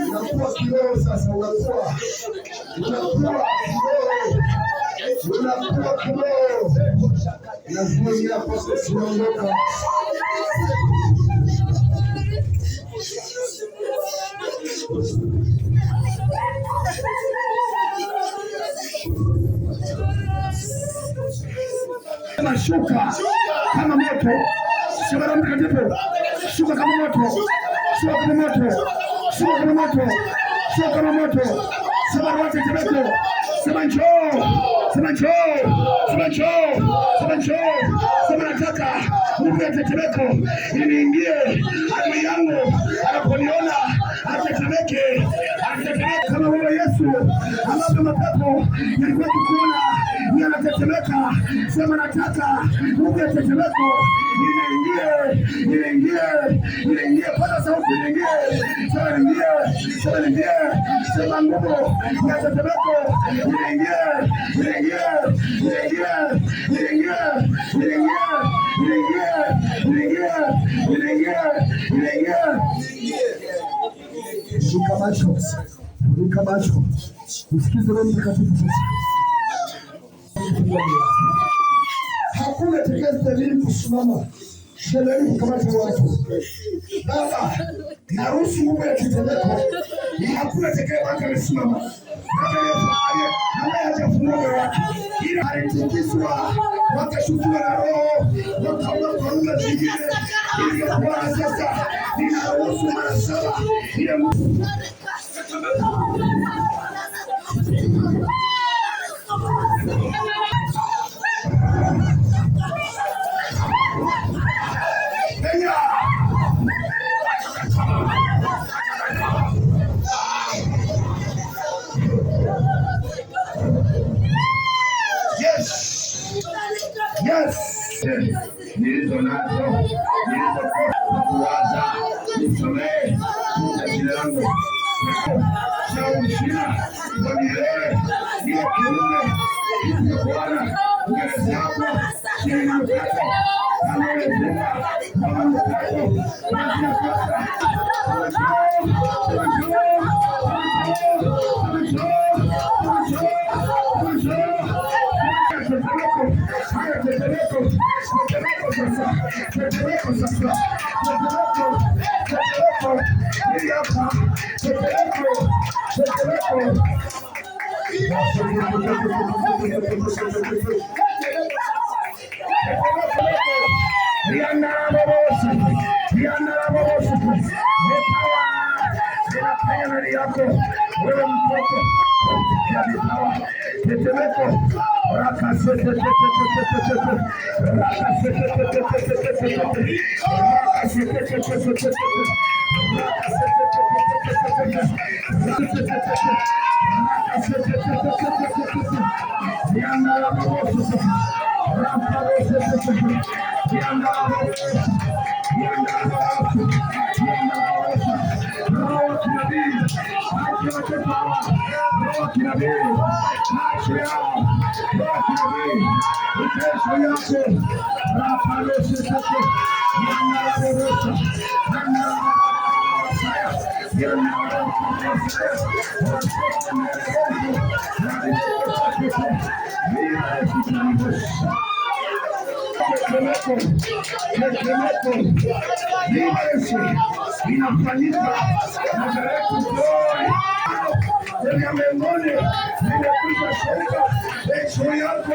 Unakuwa kiroho sasa, unakuwa kiroho. Lazima ila pasa sinaondoka. Shuka kama moto, shuka kama mtakatifu, shuka kama moto, shuka kama moto, shuka kama moto, shuka kama moto. Sema wote tebeko, sema njoo, sema njoo, sema njoo, sema njoo, sema nataka nguvu ya tetemeko iniingie adui yangu anaponiona atetemeke, atetemeke kama wewe Yesu ambavyo mapepo yalikuwa kukuona yanatetemeka. Sema nataka nguvu ya tetemeko iniingie, pata sauti iniingie, sema iniingie, sema nguvu ya tetemeko iniingie. Shika macho, usikize Roho Mtakatifu sasa. Hakuna atakayestahili kusimama mbele kukamata watu. Baba, naruhusu nguvu ya tetemeko. Hakuna atakayeweza kusimama ambaye hajafungua moyo wake, ila alitikiswa wakashukiwa na Roho wakaona kwa lugha zingine. Hivyo Bwana sasa ninaruhusu mara 7 ile nilizo nazo nilizokuwaza nisomee jina langu na ushina kwa milele ni kiume hivyo Bwana mbele zako chini yako anaelezea mambo yako wewe mtoto tetemeko inafanyika ya mbinguni imekwisha shuka juu yako.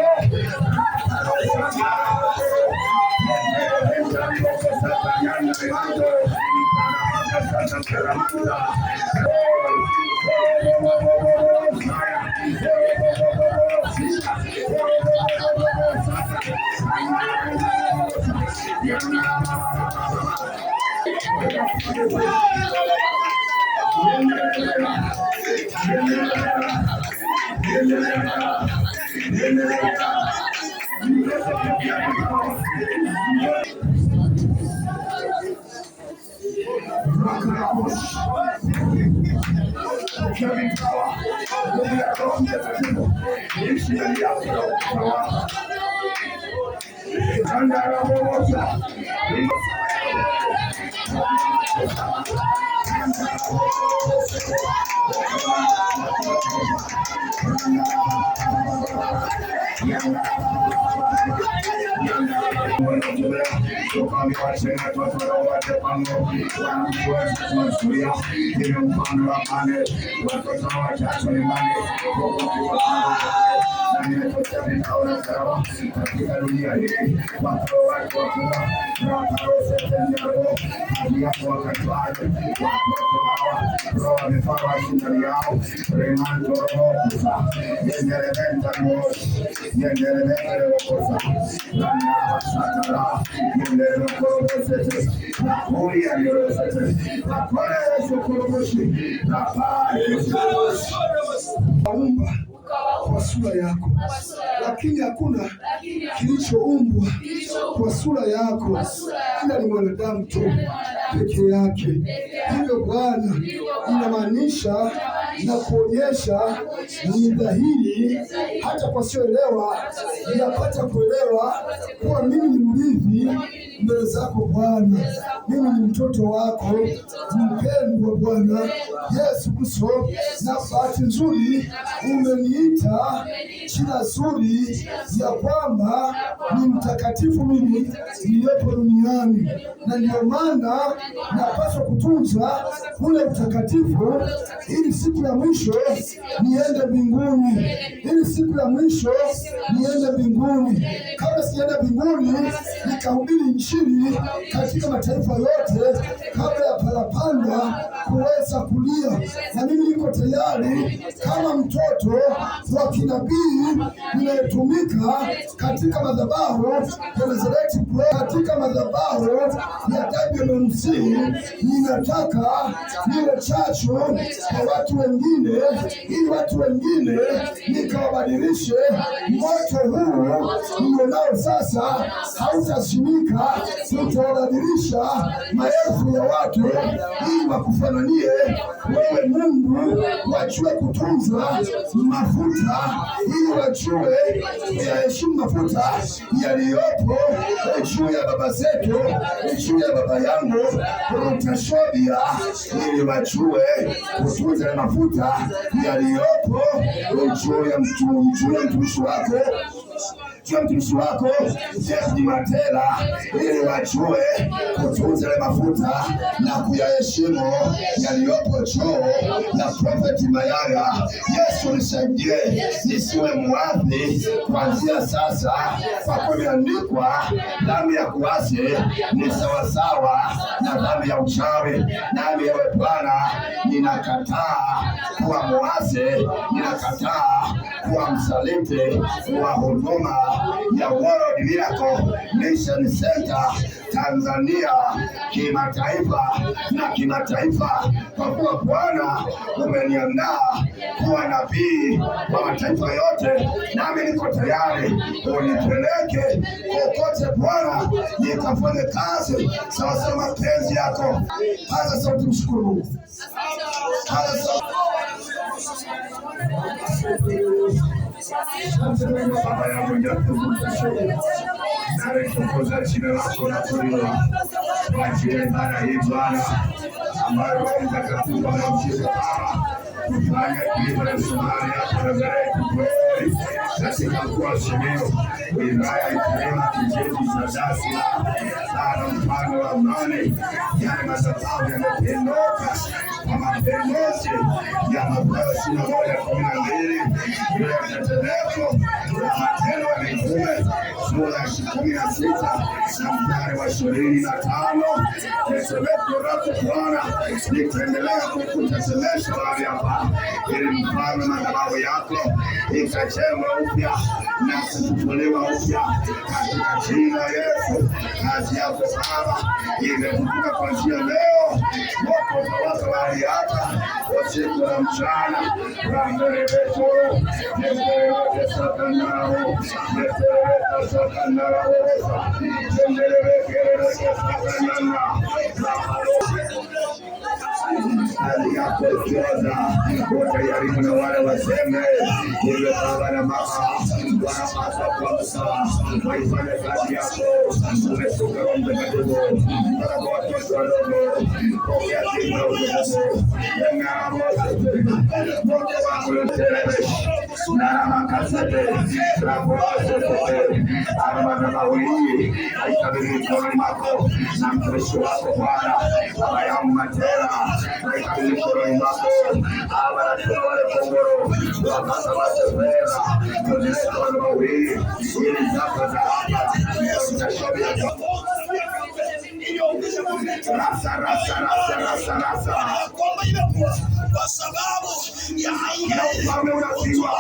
Pokea vipawa. Nguvu ya Roho Mtakatifu iishi ndani yako na kutawala. Tandara moja. Katika dunia hii watu kwa sura yako, lakini hakuna kilichoumbwa kwa sura yako, ila ni mwanadamu tu peke yake. Hivyo Bwana, inamaanisha na kuonyesha ni dhahiri hata kwa sioelewa yapata kuelewa kuwa mimi ni mrithi mbele zako Bwana. Mimi ni mtoto wako mpendwa Bwana Yesu Kristo, na bahati nzuri umeniita jina zuri ya kwamba ni mtakatifu mimi niliyepo duniani, na ndio maana napaswa kutunza ule mtakatifu ili siku ya mwisho niende mbinguni, ili siku ya mwisho niende mbinguni. Kabla sijaenda mbinguni nikahubiri Injili katika mataifa yote, kabla ya parapanda kuweza kulia. Na mimi niko tayari kama mtoto wa kinabii ninayetumika katika madhabahu ya Nazareti, katika madhabahu ya WMC. Ninataka niwe chachu kwa watu wengine, ili watu wengine nikawabadilishe. Moto huu nilionao sasa hautazimika, utawabadilisha maelfu ya watu ili wakufananie wewe Mungu. Wajue kutunza mafuta, ili wajue kuyaheshimu mafuta yaliyopo juu ya baba zetu, juu ya baba yangu Rutashodia, ili wajue kutunza mafuta yaliyopo juu ya mtumishi wako mtumishi wako Jeff Matela, ili wajue kutunza ile mafuta na kuyaheshimu yaliyopo juu ya Prophet Mayaya. Yesu nisaidie nisiwe muadhi kuanzia sasa, kwa kuwa imeandikwa dhambi ya kuasi ni sawasawa na dhambi ya uchawi. Nami ewe Bwana, ninakataa kuwa muasi, ninakataa kuwa msaliti wa huduma ya World Miracle Mission Center Tanzania, kimataifa na kimataifa, kwa kuwa Bwana umeniandaa kuwa nabii wa mataifa yote, nami niko tayari unipeleke kokote Bwana, nikafanye kazi sawa sawa mapenzi yako. Paza sauti, mshukuru Mungu. Paza sauti. Baba yangu nalitukuza jina lako na kuliwa kwa ajili ya ibada hii Bwana, ambayo Roho Mtakatifu anamshika kufanya kilimo na Somalia hapa Nazareti kweli, katika mkoa wa Simiyu, wilaya Itilima, kijiji cha Dasila, sana mfano wa amani. Yale madhabahu yamepinduka kwa mapenzi ya Mathayo 21:12, ile tetemeko la Matendo ya Mitume sura ya 16 na mstari wa 25. Tetemeko lako Bwana litaendelea kukutetemesha mahali hapa, ili mfalme madhabahu yako ikajengwa upya na kufufuliwa upya katika jina la Yesu. Kazi yako Baba imefufuka kuanzia leo, moto utawaka mahali hapa usiku na mchana. Ramberebeto neserewete sakanao neserewete sakanao neserewete sakanao. hali yako ikioza, utayaribu na wale waseme hivyo. Baba na mama wanapaswa kuamka waifanye kazi yako. Umeshuka Roho Mtakatifu kwa watoto wadogo, pokea sifa ya utukufu. Ng'ara Mungu wako yote na makasete Arabadabawili aikabili mikononi mwako na mtumishi wako Bwana baba yangu Matera, aikabili mikononi mwako abaratiwa wale kongoro wakasa watefera kuzileta wanabawili ili zako za hapa utashobi rasa kwa sababu ya ufalme unapigwa,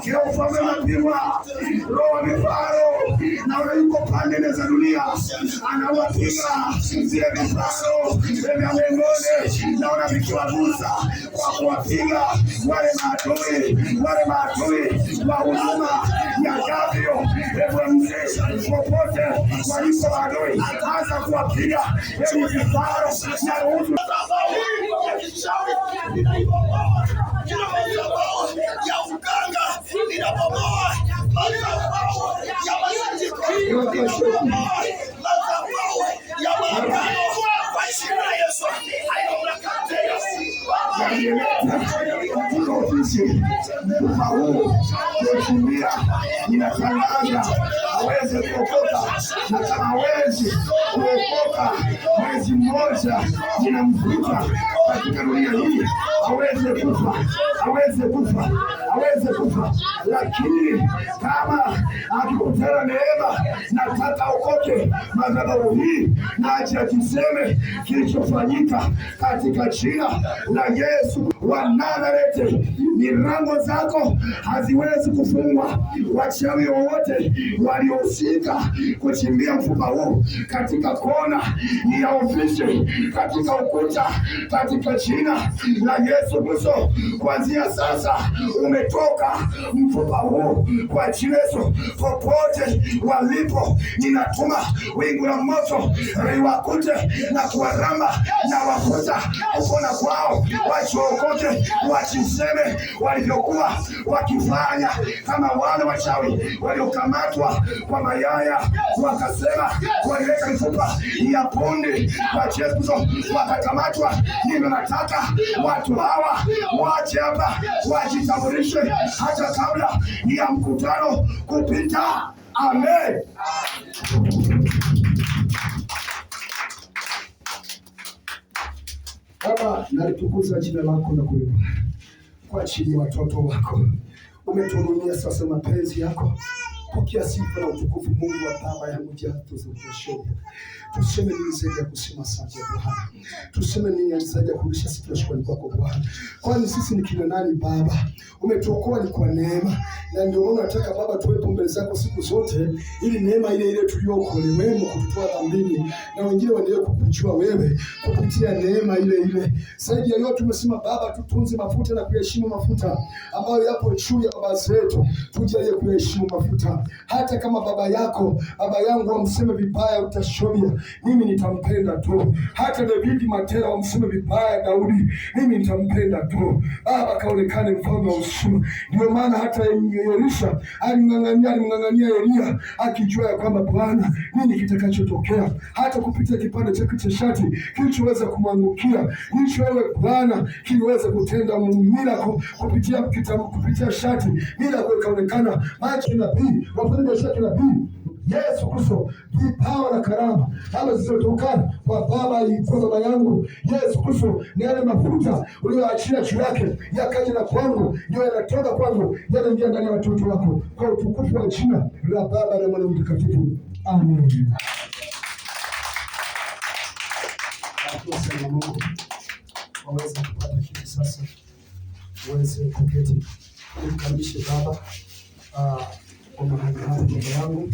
kila ufalme unapigwa. Roho wa vifaro na yuko pande za dunia anawapiga zile vifaro vya mbinguni, naona vikiwagusa kwa kuwapiga wale maadui wa huduma ya Davio. Hebu mzee popote waliko maadui anza kuwapiga hebu vifaro na uzu kila madhabahu ya uganga inabomoa, madhabahu ya maziko inabomoa, madhabahu ya maagano kwa jina la Yesu. Katika ofisi huu kukimbia inatangaza hawezi kuokoka, na kama hawezi kuokoka mwezi mmoja inamvuta katika dunia hii, hawezi kufa. Lakini kama akikutana neema, nataka ukoke madhabahu hii na acha kiseme kilichofanyika katika jina la Yesu wa Nazareti. Milango zako haziwezi kufungwa. Wachawi wowote waliohusika kuchimbia mfupa huu katika kona ya ofisi, katika ukuta, katika jina la Yesu Kristo, kuanzia sasa umetoka mfupa huu kwa jina la Yesu. Popote walipo, ninatuma wingu la moto liwakute na kuwaramba na wakuta ukona kwao, wachiokote, wachiseme walivyokuwa wakifanya, kama wale wachawi waliokamatwa kwa mayaya, wakasema walileta mifupa ya pundi kwa Yesu, wakakamatwa. Hivyo nataka watu hawa waje hapa wajitambulishe hata kabla ya mkutano kupita. Amen. Baba, nalitukuza jina lako na kuimba kwa ajili ya watoto wako. Umetuhurumia sasa mapenzi yako. Pokea sifa na utukufu, Mungu wa baba yangu jatuzoshia. Tuseme nini zaidi ya kusema asante Bwana? Tuseme nini zaidi ya kurudisha sifa na shukrani kwako Bwana? Kwani sisi ni kina nani Baba? Umetuokoa ni kwa neema, na ndio maana nataka Baba tuwepo mbele zako siku zote, ili neema ile ile tuliyookolewemo kututoa dhambini na wengine waendelee kukujua wewe kupitia neema ile ile. Zaidi ya yote tumesema Baba, tutunze mafuta na kuyaheshimu mafuta ambayo yapo juu ya baba zetu. Tujalie kuyaheshimu mafuta. Hata kama baba yangu wamseme vibaya utashobia, mimi nitampenda tu. Hata David Matera wamseme vibaya Daudi, mimi nitampenda tu. Baba kaonekane mfalme wa heshima. Ndio maana hata Elisha alimng'ang'ania Elia akijua ya kwamba Bwana nini kitakachotokea, hata kupitia kipande chake cha shati kilichoweza kumwangukia, hicho wewe Bwana kiliweza kutenda miracle kupitia shati, miracle ikaonekana. Macho nabii wafanya shati nabii Yesu Kristo, vipawa na karama kama zilizotokana kwa baba yangu Yesu Kristo, ni yale mafuta uliyoachia juu yake yakaja na kwangu, ndio yanatoka kwangu yanaingia ndani ya watoto wako, kwa utukufu wa jina la Baba na Mwana Mtakatifu. Amen. Mungu waweze kupata kitu sasa, uweze kuketi. Nimkaribishe Baba kwa mahali hapa, baba yangu.